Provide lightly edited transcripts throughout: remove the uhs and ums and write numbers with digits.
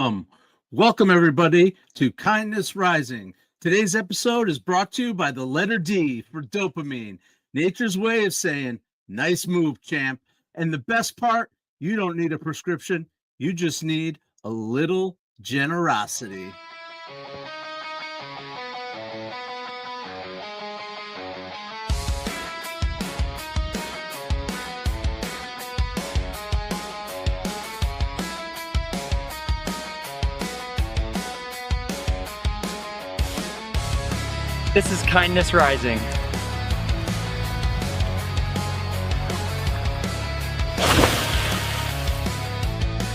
Welcome. Welcome, everybody, to Kindness Rising. Today's episode is brought to you by the letter D for dopamine, nature's way of saying, nice move, champ. And the best part, you don't need a prescription. You just need a little generosity. This is Kindness Rising.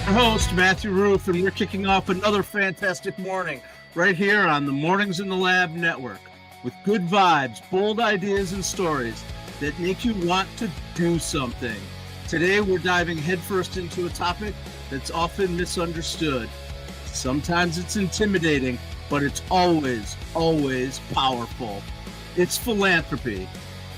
Our host, Matthew Roof, and we're kicking off another fantastic morning right here on the Mornings in the Lab Network with good vibes, bold ideas, and stories that make you want to do something. Today, we're diving headfirst into a topic that's often misunderstood. Sometimes it's intimidating, but it's always powerful. It's philanthropy.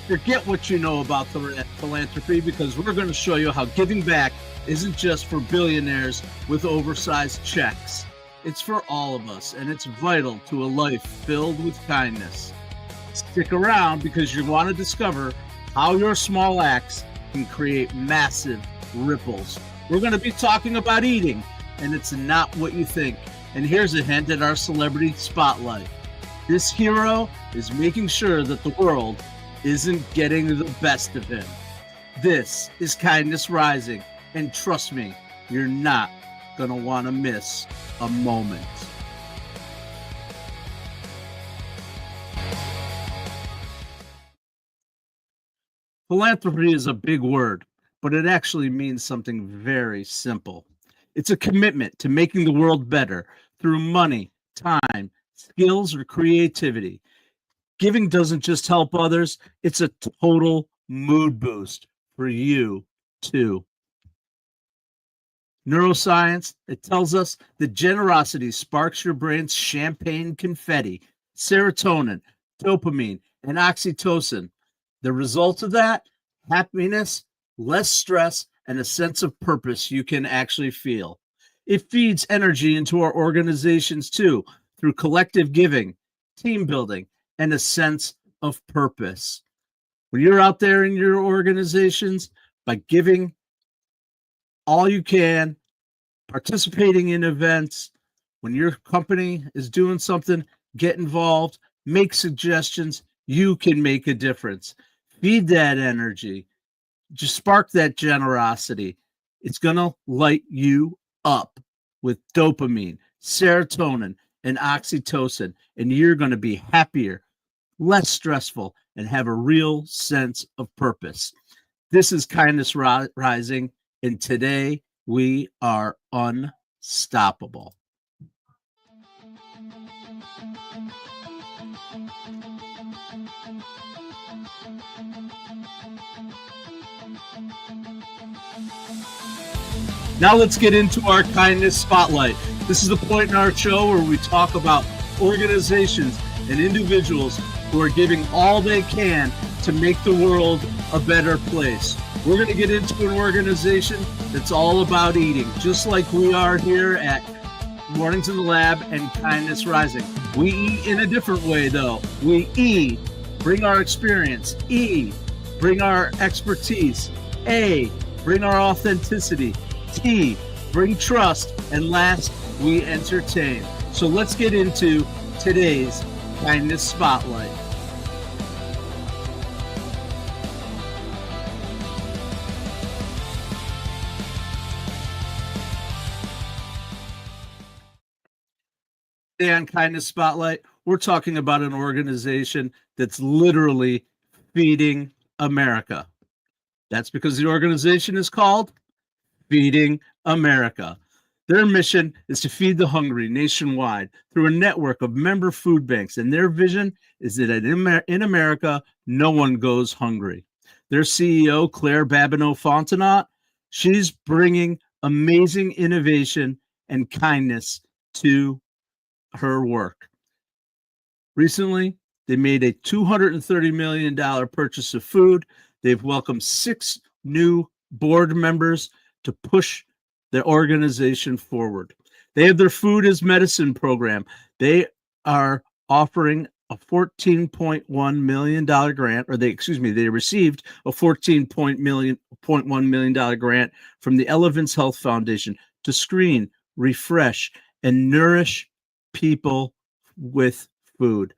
Forget what you know about philanthropy, because we're going to show you how giving back isn't just for billionaires with oversized checks. It's for all of us, and it's vital to a life filled with kindness. Stick around, because you want to discover how your small acts can create massive ripples. We're going to be talking about eating, and it's not what you think. And here's a hint at our celebrity spotlight. This hero is making sure that the world isn't getting the best of him. This is Kindness Rising, and trust me, you're not going to want to miss a moment. Philanthropy is a big word, but it actually means something very simple. It's a commitment to making the world better through money, time, skills, or creativity. Giving doesn't just help others, it's a total mood boost for you, too. Neuroscience, it tells us that generosity sparks your brain's champagne confetti, serotonin, dopamine, and oxytocin. The result of that? Happiness, less stress, and a sense of purpose you can actually feel. It feeds energy into our organizations too, through collective giving, team building, and a sense of purpose. When you're out there in your organizations, by giving all you can, participating in events, when your company is doing something, get involved, make suggestions, you can make a difference. Feed that energy. Just spark that generosity. It's going to light you up with dopamine, serotonin, and oxytocin, and you're going to be happier, less stressful, and have a real sense of purpose. This is Kindness Rising, and today we are unstoppable. Now let's get into our kindness spotlight. This is the point in our show where we talk about organizations and individuals who are giving all they can to make the world a better place. We're going to get into an organization that's all about eating, just like we are here at Mornings in the Lab and Kindness Rising. We eat in a different way, though. We E, bring our experience. E, bring our expertise. A, bring our authenticity. T, bring trust. And last, we entertain. So let's get into today's Kindness Spotlight. Today on Kindness Spotlight, we're talking about an organization that's literally feeding America. That's because the organization is called Feeding America. Their mission is to feed the hungry nationwide through a network of member food banks, and their vision is that in America, no one goes hungry. Their CEO, Claire Babineau-Fontenot, she's bringing amazing innovation and kindness to her work. Recently, they made a $230 million purchase of food. They've welcomed 6 new board members to push the organization forward. They have their Food as Medicine program. They are offering a $14.1 million grant, or they received a $14.1 million grant from the Elevance Health Foundation to screen, refresh, and nourish people with food.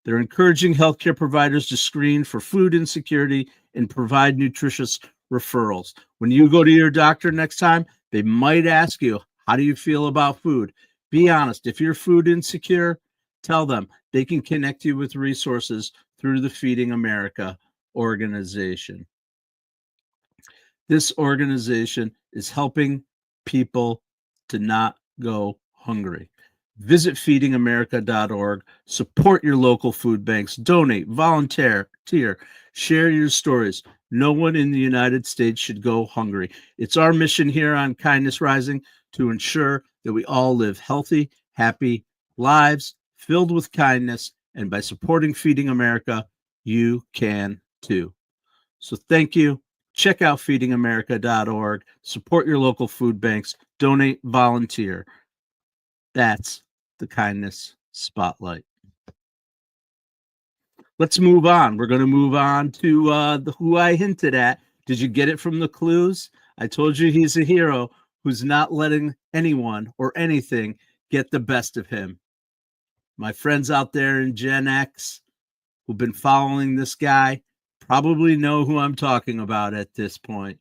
They're encouraging healthcare providers to screen for food insecurity and provide nutritious referrals. When you go to your doctor next time, they might ask you, how do you feel about food? Be honest. If you're food insecure, tell them. They can connect you with resources through the Feeding America organization. This organization is helping people to not go hungry. Visit feedingamerica.org, support your local food banks, donate, volunteer, share your stories. No one in the United States should go hungry. It's our mission here on Kindness Rising to ensure that we all live healthy, happy lives filled with kindness. And by supporting Feeding America, you can too. So thank you. Check out feedingamerica.org, support your local food banks, donate, volunteer. That's the Kindness Spotlight. Let's move on. We're going to move on to who I hinted at. Did you get it from the clues? I told you he's a hero who's not letting anyone or anything get the best of him. My friends out there in Gen X who've been following this guy probably know who I'm talking about at this point.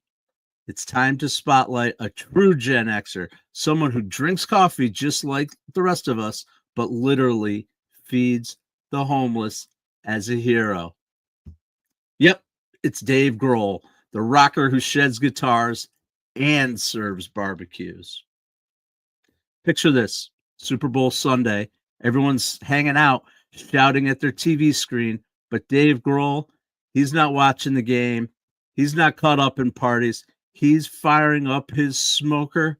It's time to spotlight a true Gen Xer, someone who drinks coffee just like the rest of us, but literally feeds the homeless as a hero. Yep, it's Dave Grohl, the rocker who sheds guitars and serves barbecues. Picture this, Super Bowl Sunday. Everyone's hanging out, shouting at their TV screen, but Dave Grohl, he's not watching the game. He's not caught up in parties. He's firing up his smoker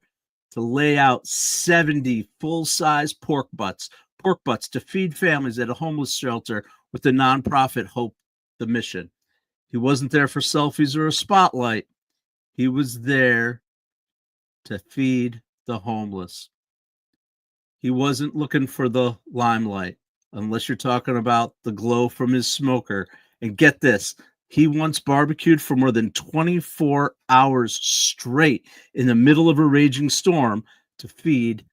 to lay out 70 full-size pork butts to feed families at a homeless shelter with the nonprofit Hope the Mission. He wasn't there for selfies or a spotlight. He was there to feed the homeless. He wasn't looking for the limelight, unless you're talking about the glow from his smoker. And get this, he once barbecued for more than 24 hours straight in the middle of a raging storm to feed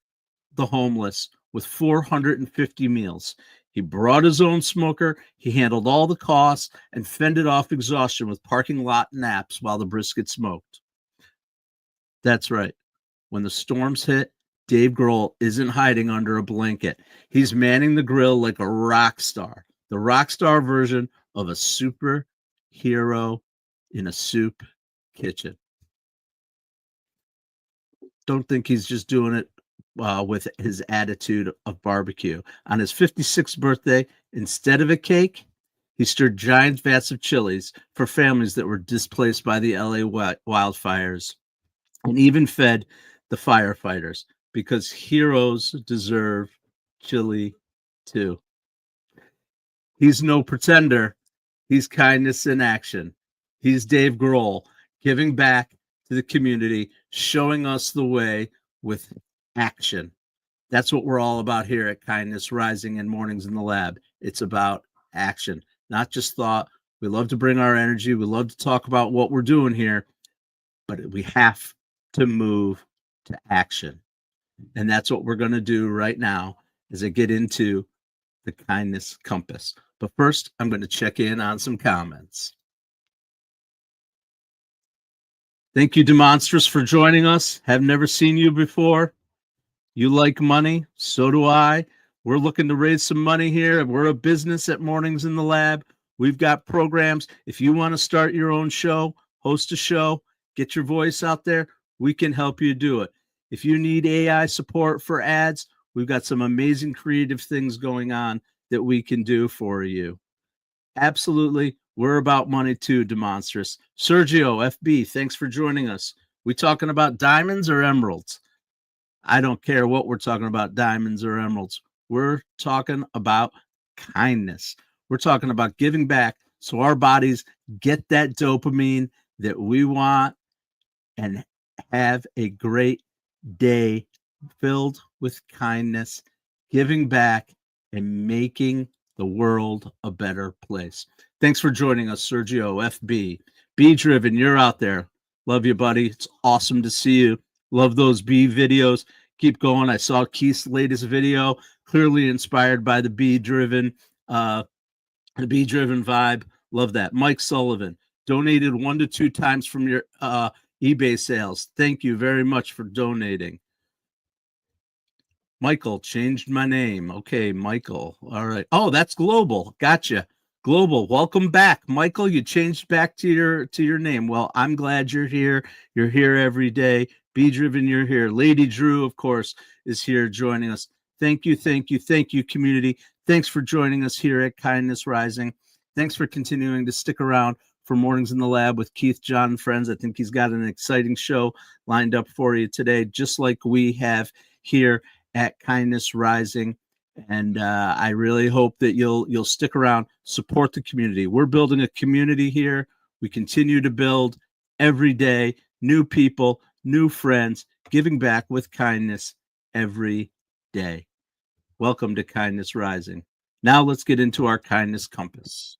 the homeless with 450 meals. He brought his own smoker, he handled all the costs, and fended off exhaustion with parking lot naps while the brisket smoked. That's right. When the storms hit, Dave Grohl isn't hiding under a blanket. He's manning the grill like a rock star, the rock star version of a superhero in a soup kitchen. Don't think he's just doing it with his attitude of barbecue. On his 56th birthday, instead of a cake, he stirred giant vats of chilies for families that were displaced by the LA wildfires, and even fed the firefighters, because heroes deserve chili too. He's no pretender. He's kindness in action. He's Dave Grohl, giving back to the community, showing us the way with action. That's what we're all about here at Kindness Rising and Mornings in the Lab. It's about action, not just thought. We love to bring our energy. We love to talk about what we're doing here, but we have to move to action. And that's what we're going to do right now as I get into the Kindness Compass. But first, I'm going to check in on some comments. Thank you, Demonstrous, for joining us. Have never seen you before. You like money. So do I. We're looking to raise some money here. We're a business at Mornings in the Lab. We've got programs. If you want to start your own show, host a show, get your voice out there, we can help you do it. If you need AI support for ads, we've got some amazing creative things going on that we can do for you. Absolutely. We're about money too, Demonstrous. Sergio, FB, thanks for joining us. We talking about diamonds or emeralds? I don't care what we're talking about, diamonds or emeralds. We're talking about kindness. We're talking about giving back so our bodies get that dopamine that we want and have a great day filled with kindness, giving back, and making the world a better place. Thanks for joining us, Sergio FB. Be driven. You're out there. Love you, buddy. It's awesome to see you. Love those B videos. Keep going. I saw Keith's latest video, clearly inspired by uh, the be driven vibe. Love that. Mike Sullivan donated 1 to 2 times from your eBay sales. Thank you very much for donating. Michael changed my name. Okay, Michael. All right. Oh, that's Global. Gotcha. Global. Welcome back, Michael. You changed back to your name. Well, I'm glad you're here. You're here every day. Be driven. You're here. Lady Drew, of course, is here joining us. Thank you, thank you, thank you, community. Thanks for joining us here at Kindness Rising. Thanks for continuing to stick around for Mornings in the Lab with Keith, John, and friends. I think he's got an exciting show lined up for you today, just like we have here at Kindness Rising. And I really hope that you'll stick around, support the community. We're building a community here. We continue to build every day, new people, new friends, giving back with kindness every day. Welcome to Kindness Rising. Now let's get into our kindness compass.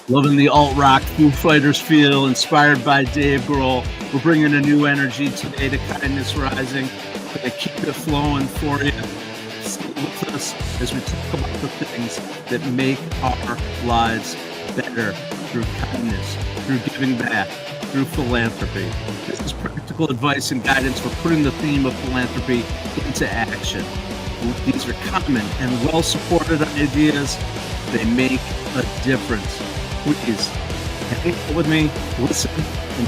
Loving the alt-rock Foo Fighters feel, inspired by Dave Grohl. We're bringing a new energy today to Kindness Rising. We're going to keep it flowing for you. Stay with us as we talk about the things that make our lives better through kindness, through giving back, through philanthropy. This is practical advice and guidance for putting the theme of philanthropy into action. These are common and well-supported ideas. They make a difference. Please hang out with me, listen, and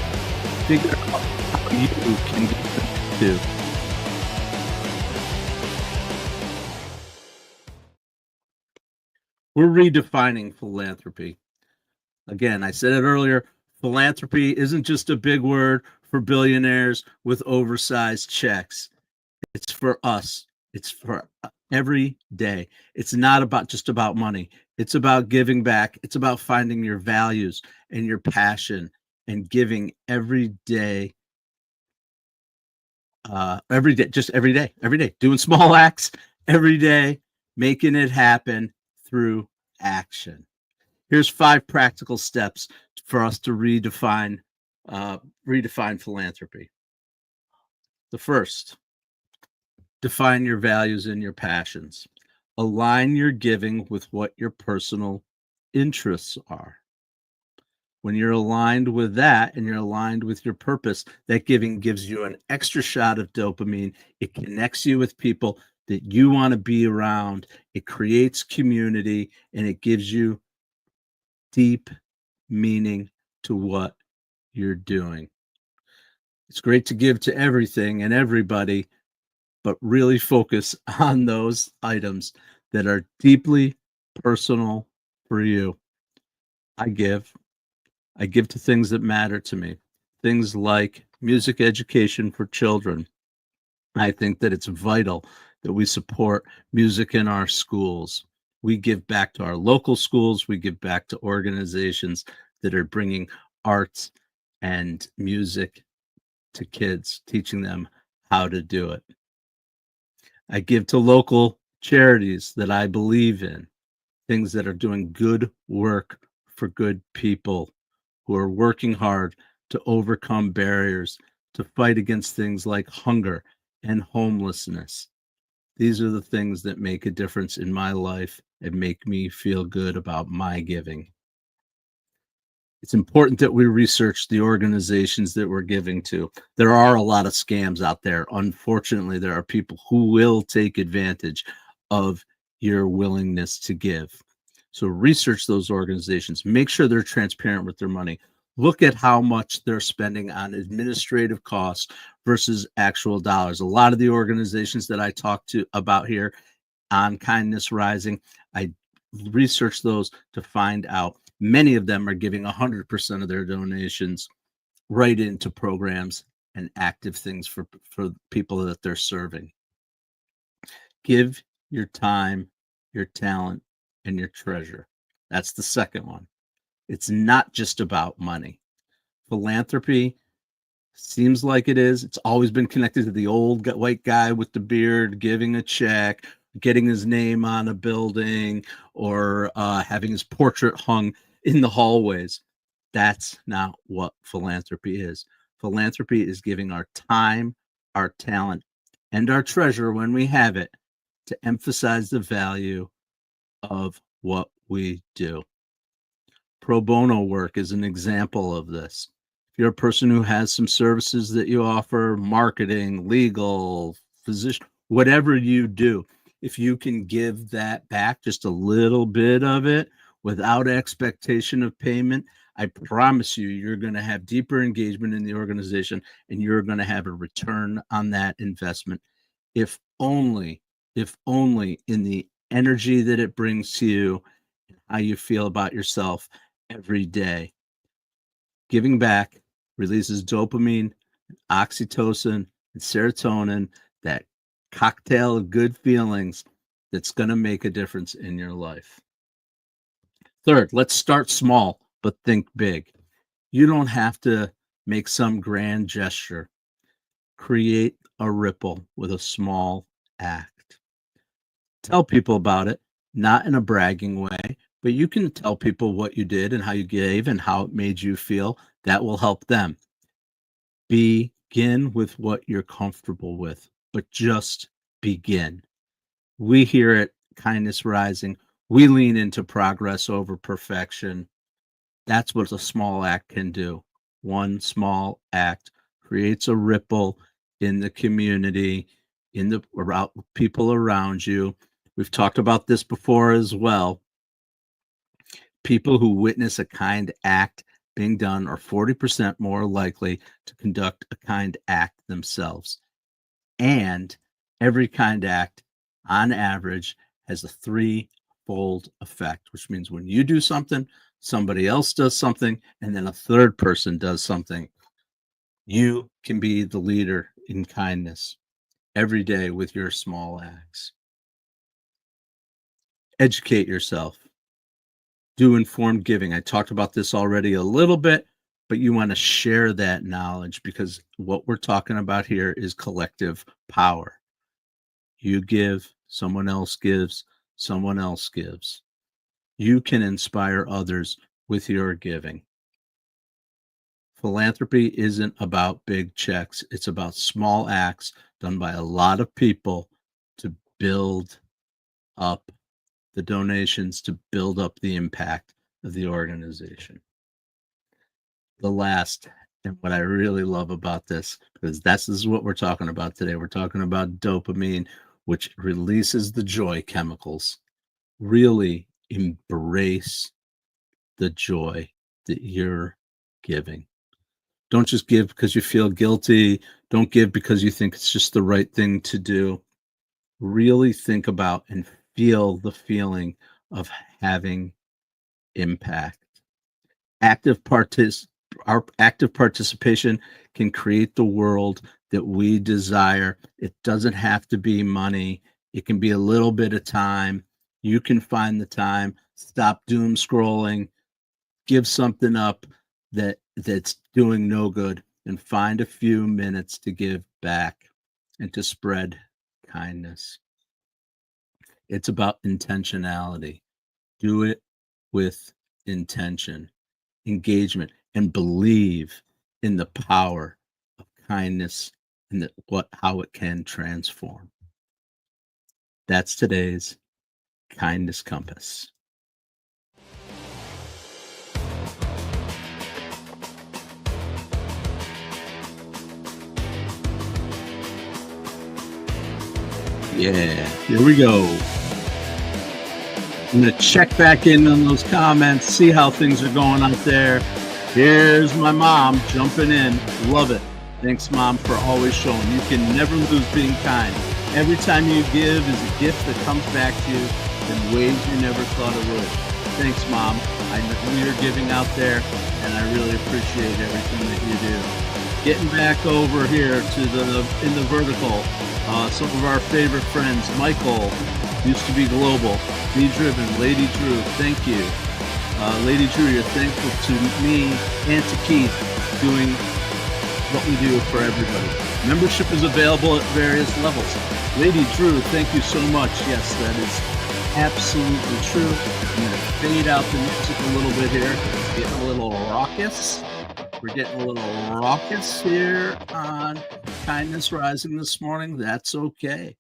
figure out how you can get them too. We're redefining philanthropy. Again, I said it earlier, philanthropy isn't just a big word for billionaires with oversized checks. It's for us. It's for every day. It's not about just about money. It's about giving back. It's about finding your values and your passion and giving every day, just every day, doing small acts every day, making it happen through action. Here's 5 practical steps for us to redefine philanthropy. The first, define your values and your passions. Align your giving with what your personal interests are. When you're aligned with that and you're aligned with your purpose, that giving gives you an extra shot of dopamine. It connects you with people that you want to be around. It creates community and it gives you deep meaning to what you're doing. It's great to give to everything and everybody, but really focus on those items that are deeply personal for you. I give to things that matter to me, things like music education for children. I think that it's vital that we support music in our schools. We give back to our local schools. We give back to organizations that are bringing arts and music to kids, teaching them how to do it. I give to local charities that I believe in, things that are doing good work for good people who are working hard to overcome barriers, to fight against things like hunger and homelessness. These are the things that make a difference in my life and make me feel good about my giving. It's important that we research the organizations that we're giving to. There are a lot of scams out there. Unfortunately, there are people who will take advantage of your willingness to give. So research those organizations. Make sure they're transparent with their money. Look at how much they're spending on administrative costs versus actual dollars. A lot of the organizations that I talk to about here on Kindness Rising, I research those to find out. Many of them are giving 100% of their donations right into programs and active things for people that they're serving. Give your time, your talent, and your treasure. That's the second one. It's not just about money. Philanthropy Seems like it is. It's always been connected to the old white guy with the beard giving a check, getting his name on a building, or having his portrait hung in the hallways. That's not what philanthropy is. Philanthropy is giving our time, our talent, and our treasure when we have it to emphasize the value of what we do. Pro bono work is an example of this. If you're a person who has some services that you offer, marketing, legal, physician, whatever you do, if you can give that back, just a little bit of it without expectation of payment, I promise you, you're going to have deeper engagement in the organization and you're going to have a return on that investment. If only, in the energy that it brings to you, how you feel about yourself every day. Giving back releases dopamine, oxytocin, and serotonin, that cocktail of good feelings that's going to make a difference in your life. Third, let's start small, but think big. You don't have to make some grand gesture. Create a ripple with a small act. Tell people about it, not in a bragging way, but you can tell people what you did and how you gave and how it made you feel. That will help them. Begin with what you're comfortable with, but just begin. We here at Kindness Rising, we lean into progress over perfection. That's what a small act can do. One small act creates a ripple in the community, in the around people around you. We've talked about this before as well. People who witness a kind act being done are 40% more likely to conduct a kind act themselves. And every kind act, on average, has a threefold effect, which means when you do something, somebody else does something, and then a third person does something. You can be the leader in kindness every day with your small acts. Educate yourself. Do informed giving. I talked about this already a little bit, but you want to share that knowledge because what we're talking about here is collective power. You give, someone else gives, someone else gives. You can inspire others with your giving. Philanthropy isn't about big checks. It's about small acts done by a lot of people to build up the donations, to build up the impact of the organization. The last, and what I really love about this, because this is what we're talking about today. We're talking about dopamine, which releases the joy chemicals. Really embrace the joy that you're giving. Don't just give because you feel guilty. Don't give because you think it's just the right thing to do. Really think about and feel the feeling of having impact. Our active participation can create the world that we desire. It doesn't have to be money. It can be a little bit of time. You can find the time. Stop doom scrolling. Give something up that's doing no good and find a few minutes to give back and to spread kindness. It's about intentionality. Do it with intention, engagement, and believe in the power of kindness and how it can transform. That's today's Kindness Compass. Yeah, here we go. I'm going to check back in on those comments, see how things are going out there. Here's my mom jumping in. Love it. Thanks, Mom, for always showing. You can never lose being kind. Every time you give is a gift that comes back to you in ways you never thought it would. Thanks, Mom. I know you're giving out there, and I really appreciate everything that you do. Getting back over here to in the vertical, some of our favorite friends. Michael used to be Global. Be Driven, Lady Drew, thank you. Lady Drew, you're thankful to me and to Keith doing what we do for everybody. Membership is available at various levels. Lady Drew, thank you so much. Yes, that is absolutely true. I'm going to fade out the music a little bit here. It's getting a little raucous. We're getting a little raucous here on Kindness Rising this morning. That's okay.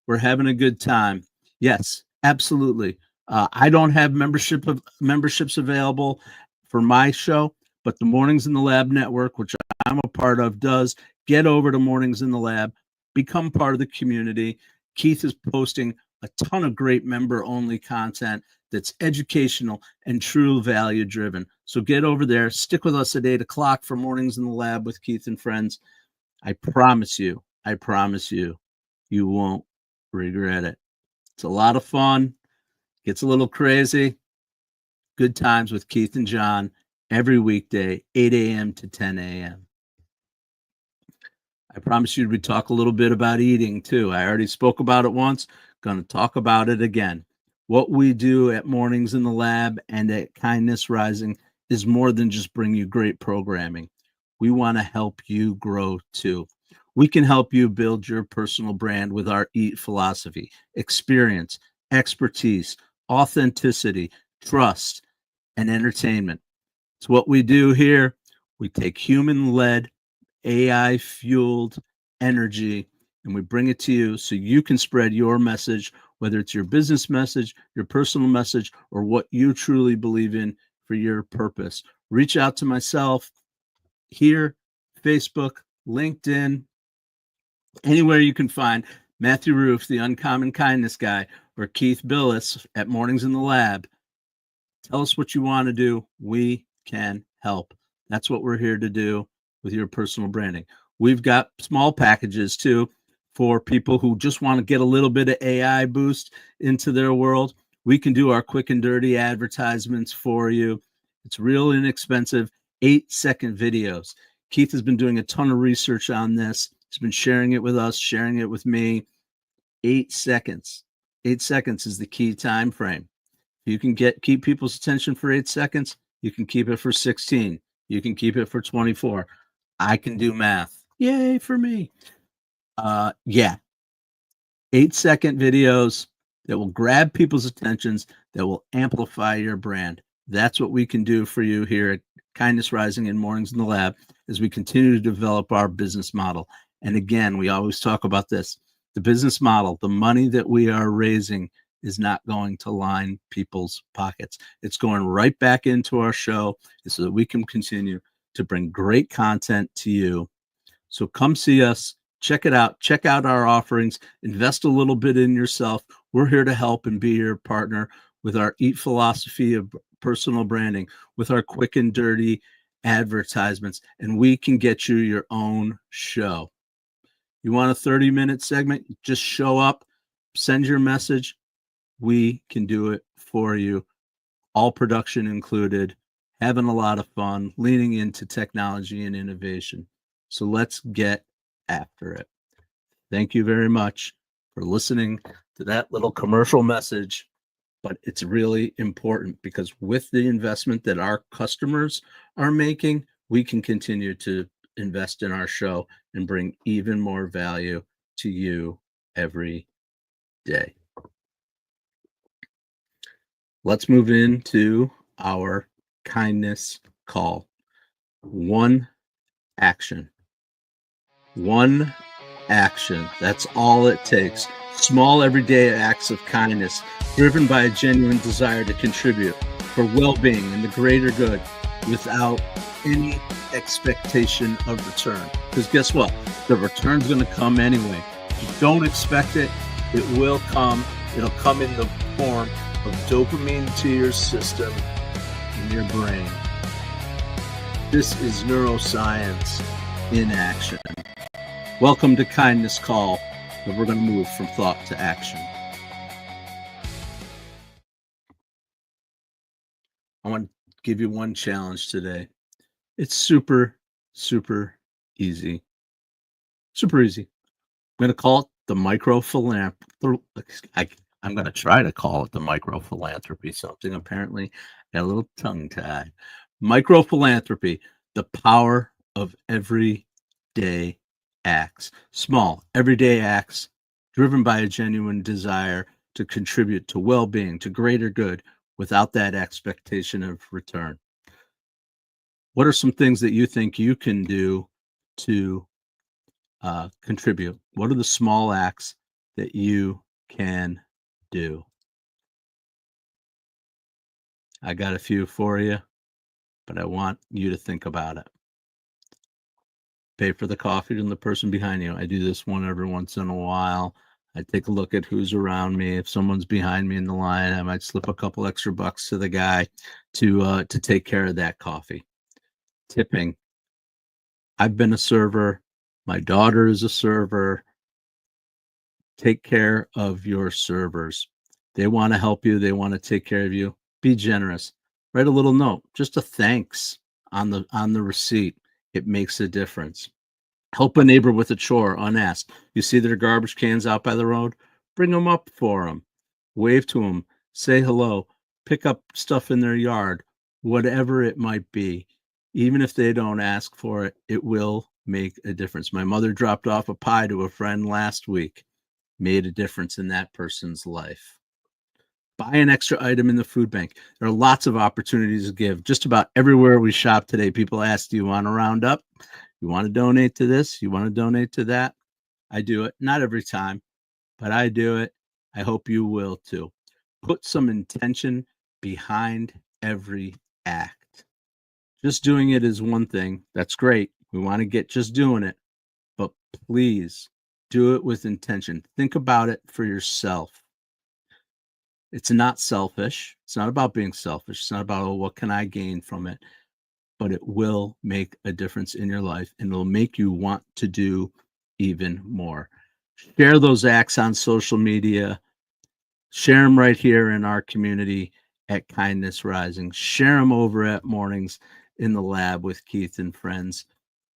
We're having a good time. Yes, absolutely. I don't have memberships available for my show, but the Mornings in the Lab network, which I'm a part of, does. Get over to Mornings in the Lab, become part of the community. Keith is posting a ton of great member-only content that's educational and true value-driven. So get over there. Stick with us at 8 o'clock for Mornings in the Lab with Keith and friends. I promise you, you won't regret it. It's a lot of fun. Gets a little crazy. Good times with Keith and John every weekday, 8 a.m. to 10 a.m. I promise you we talk a little bit about eating too. I already spoke about it once. Going to talk about it again. What we do at Mornings in the Lab and at Kindness Rising is more than just bring you great programming. We want to help you grow too. We can help you build your personal brand with our EAT philosophy, experience, expertise, authenticity, trust, and entertainment. It's what we do here. We take human-led, AI-fueled energy, and we bring it to you so you can spread your message, whether it's your business message, your personal message, or what you truly believe in for your purpose. Reach out to myself here, Facebook, LinkedIn, anywhere you can find Matthew Roof, the Uncommon Kindness Guy, or Keith Billis at Mornings in the Lab. Tell us what you want to do. We can help. That's what we're here to do with your personal branding. We've got small packages too for people who just want to get a little bit of AI boost into their world. We can do our quick and dirty advertisements for you. It's real inexpensive, 8-second videos. Keith has been doing a ton of research on this. He's been sharing it with us, sharing it with me. 8 seconds. 8 seconds is the key time frame. You can keep people's attention for 8 seconds. You can keep it for 16. You can keep it for 24. I can do math. Yay for me. 8-second videos that will grab people's attentions, that will amplify your brand. That's what we can do for you here at Kindness Rising and Mornings in the Lab as we continue to develop our business model. And again, we always talk about this. The business model, the money that we are raising is not going to line people's pockets. It's going right back into our show so that we can continue to bring great content to you. So come see us, check it out, check out our offerings, invest a little bit in yourself. We're here to help and be your partner with our EAT philosophy of personal branding, with our quick and dirty advertisements, and we can get you your own show. You want a 30-minute segment? Just show up, send your message. We can do it for you. All production included, having a lot of fun, leaning into technology and innovation. So let's get after it. Thank you very much for listening to that little commercial message. But it's really important because with the investment that our customers are making, we can continue to invest in our show and bring even more value to you every day. Let's move into our kindness call. One action. One action. That's all it takes. Small everyday acts of kindness driven by a genuine desire to contribute for well-being and the greater good without any expectation of return. Because guess what? The return's going to come anyway. If you don't expect it, it will come. It'll come in the form of dopamine to your system in your brain. This is neuroscience in action. Welcome to Kindness Call, where we're going to move from thought to action. I want to give you one challenge today. It's super, super easy. Super easy. I'm going to call it the micro-philanthropy. I'm going to try to call it the micro-philanthropy something. Apparently, got a little tongue-tied. Micro-philanthropy, the power of every everyday acts, small, everyday acts driven by a genuine desire to contribute to well-being, to greater good without that expectation of return. What are some things that you think you can do to contribute? What are the small acts that you can do? I got a few for you, but I want you to think about it. Pay for the coffee to the person behind you. I do this one every once in a while. I take a look at who's around me. If someone's behind me in the line, I might slip a couple extra bucks to the guy to take care of that coffee. Tipping. I've been a server. My daughter is a server. Take care of your servers. They want to help you. They want to take care of you. Be generous. Write a little note, just a thanks on the receipt. It makes a difference. Help a neighbor with a chore unasked. You see their garbage cans out by the road? Bring them up for them. Wave to them. Say hello. Pick up stuff in their yard. Whatever it might be. Even if they don't ask for it, it will make a difference. My mother dropped off a pie to a friend last week. Made a difference in that person's life. Buy an extra item in the food bank. There are lots of opportunities to give. Just about everywhere we shop today, people ask, do you want to round up? You want to donate to this? You want to donate to that? I do it. Not every time, but I do it. I hope you will too. Put some intention behind every act. Just doing it is one thing. That's great. We want to get just doing it. But please do it with intention. Think about it for yourself. It's not selfish. It's not about being selfish. It's not about, oh, what can I gain from it? But it will make a difference in your life, and it'll make you want to do even more. Share those acts on social media. Share them right here in our community at Kindness Rising. Share them over at Mornings in the Lab with Keith and friends.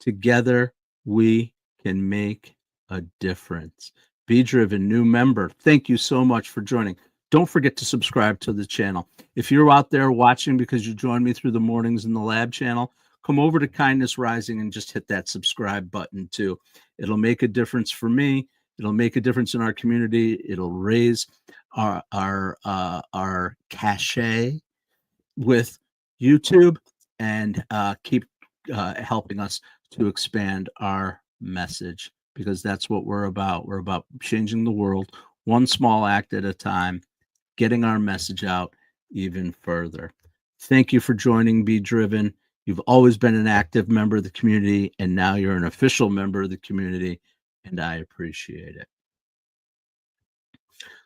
Together, we can make a difference. Be Driven, new member. Thank you so much for joining. Don't forget to subscribe to the channel. If you're out there watching because you joined me through the Mornings in the Lab channel, come over to Kindness Rising and just hit that subscribe button too. It'll make a difference for me. It'll make a difference in our community. It'll raise our cachet with YouTube and keep helping us to expand our message, because that's what we're about. We're about changing the world one small act at a time, getting our message out even further. Thank you for joining Be Driven. You've always been an active member of the community, and now you're an official member of the community, and I appreciate it.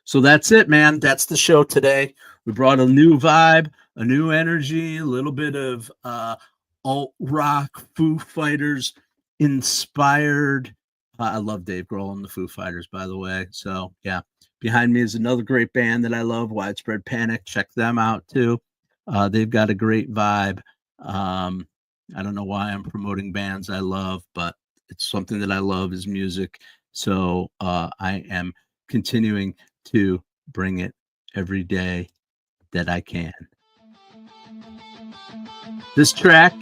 So that's it, man. That's the show today. We brought a new vibe, a new energy, a little bit of alt rock, Foo Fighters inspired. I love Dave Grohl and the Foo Fighters, by the way. So yeah, behind me is another great band that I love, Widespread Panic. Check them out too. They've got a great vibe. I don't know why I'm promoting bands I love, but it's something that I love is music. So I am continuing to bring it every day that I can. This track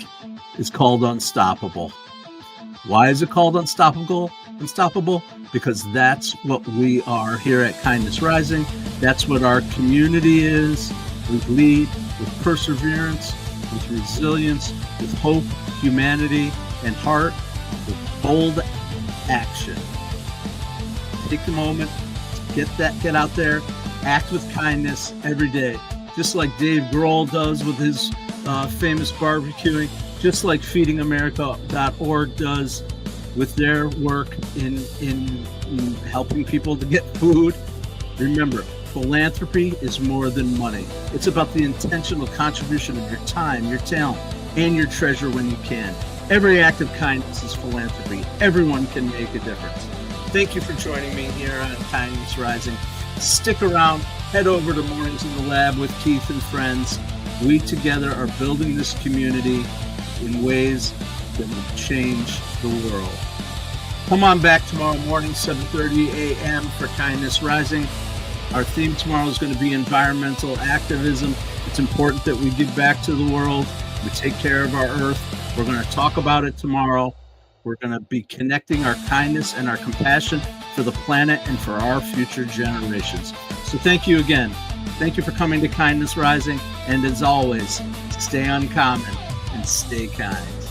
is called Unstoppable. Why is it called Unstoppable? Unstoppable? Because that's what we are here at Kindness Rising. That's what our community is. We lead with perseverance, with resilience, with hope, humanity, and heart, with bold action. Take the moment, get out there, act with kindness every day. Just like Dave Grohl does with his famous barbecuing, just like feedingamerica.org does with their work in helping people to get food. Remember, philanthropy is more than money. It's about the intentional contribution of your time, your talent, and your treasure when you can. Every act of kindness is philanthropy. Everyone can make a difference. Thank you for joining me here on Kindness Rising. Stick around. Head over to Mornings in the Lab with Keith and friends. We together are building this community in ways that will change the world. Come on back tomorrow morning, 7:30 a.m. for Kindness Rising. Our theme tomorrow is going to be environmental activism. It's important that we give back to the world. We take care of our earth. We're going to talk about it tomorrow. We're going to be connecting our kindness and our compassion for the planet and for our future generations. So thank you again. Thank you for coming to Kindness Rising. And as always, stay uncommon and stay kind.